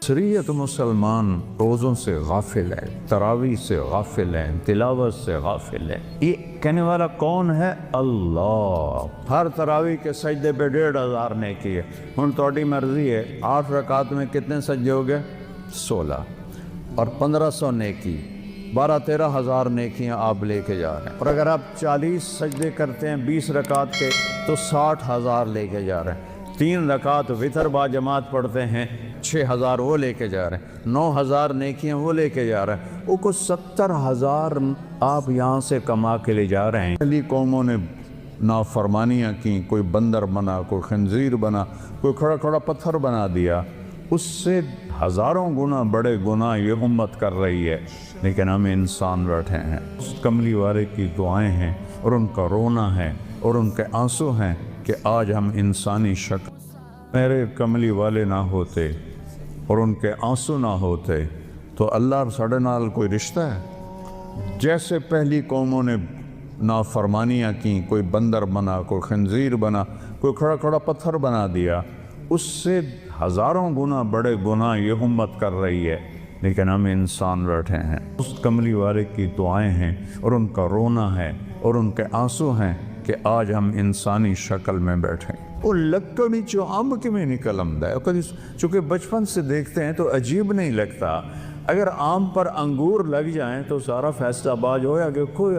اکثریت مسلمان روزوں سے غافل ہے، تراویح سے غافل ہیں، تلاوت سے غافل ہے۔ یہ کہنے والا کون ہے؟ اللہ۔ ہر تراویح کے سجدے پہ 1500 نیکی ہے۔ ہن تہاڈی مرضی ہے 8 رکعت میں کتنے سجدے ہو گئے؟ 16 اور 1500 نیکی، 12-13 ہزار نیکیاں آپ لے کے جا رہے ہیں۔ اور اگر آپ 40 سجدے کرتے ہیں 20 رکعت کے تو 60,000 لے کے جا رہے ہیں۔ 3 رکعت وتر با جماعت پڑھتے ہیں 6,000 وہ لے کے جا رہے ہیں، 9,000 نیکیاں وہ لے کے جا رہے ہیں۔ وہ کو 70,000 آپ یہاں سے کما کے لے جا رہے ہیں۔ پہلی قوموں نے نافرمانیاں کی، کوئی بندر بنا، کوئی خنزیر بنا، کوئی کھڑا کھڑا پتھر بنا دیا، اس سے ہزاروں گنا بڑے گناہ یہ امت کر رہی ہے، لیکن ہم انسان بیٹھے ہیں۔ اس کملی والے کی دعائیں ہیں اور ان کا رونا ہے اور ان کے آنسو ہیں کہ آج ہم انسانی شکل، میرے کملی والے نہ ہوتے اور ان کے آنسو نہ ہوتے تو اللہ اور ساڑھے نال کوئی رشتہ ہے؟ جیسے پہلی قوموں نے نافرمانیاں کی، کوئی بندر بنا، کوئی خنزیر بنا، کوئی کھڑا کھڑا پتھر بنا دیا، اس سے ہزاروں گنا بڑے گناہ یہ امت کر رہی ہے، لیکن ہم انسان بیٹھے ہیں۔ اس کملی والے کی دعائیں ہیں اور ان کا رونا ہے اور ان کے آنسو ہیں کہ آج ہم انسانی شکل میں بیٹھے ہیں۔ وہ لکڑی چو امب کے میں نکل آمدا ہے، چونکہ بچپن سے دیکھتے ہیں تو عجیب نہیں لگتا۔ اگر آم پر انگور لگ جائیں تو سارا فیصلہ باز ہویا کہ کوئی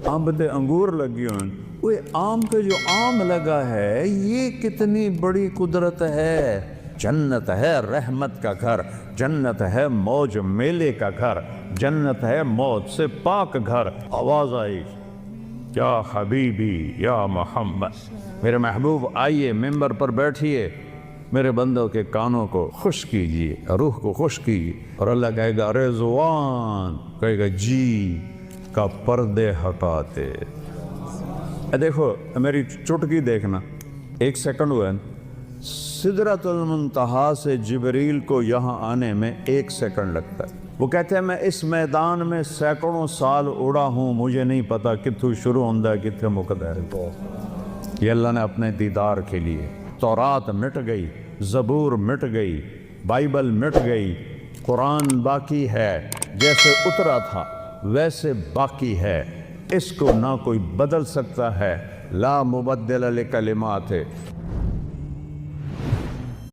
آم دے انگور لگی ہوئے، وہ آم پہ جو آم لگا ہے یہ کتنی بڑی قدرت ہے۔ جنت ہے رحمت کا گھر، جنت ہے موج میلے کا گھر، جنت ہے موت سے پاک گھر۔ آواز آئی، یا حبیبی یا محمد، میرے محبوب آئیے ممبر پر بیٹھیے، میرے بندوں کے کانوں کو خوش کیجیے، روح کو خوش کیجیے۔ اور اللہ کہے گا رضوان، کہے گا جی کا پردے ہٹاتے۔ دیکھو میری چٹکی دیکھنا، 1 سیکنڈ ہوا ہے، سدرۃ المنتہا سے جبریل کو یہاں آنے میں 1 سیکنڈ لگتا ہے۔ وہ کہتے ہیں میں اس میدان میں سینکڑوں سال اڑا ہوں، مجھے نہیں پتا کتھوں شروع ہوندہ ہے کتھے مقدر ہے۔ یہ اللہ نے اپنے دیدار کے لیے، تورات مٹ گئی، زبور مٹ گئی، بائبل مٹ گئی، قرآن باقی ہے، جیسے اترا تھا ویسے باقی ہے، اس کو نہ کوئی بدل سکتا ہے۔ لا مبدل لکلمات ہے،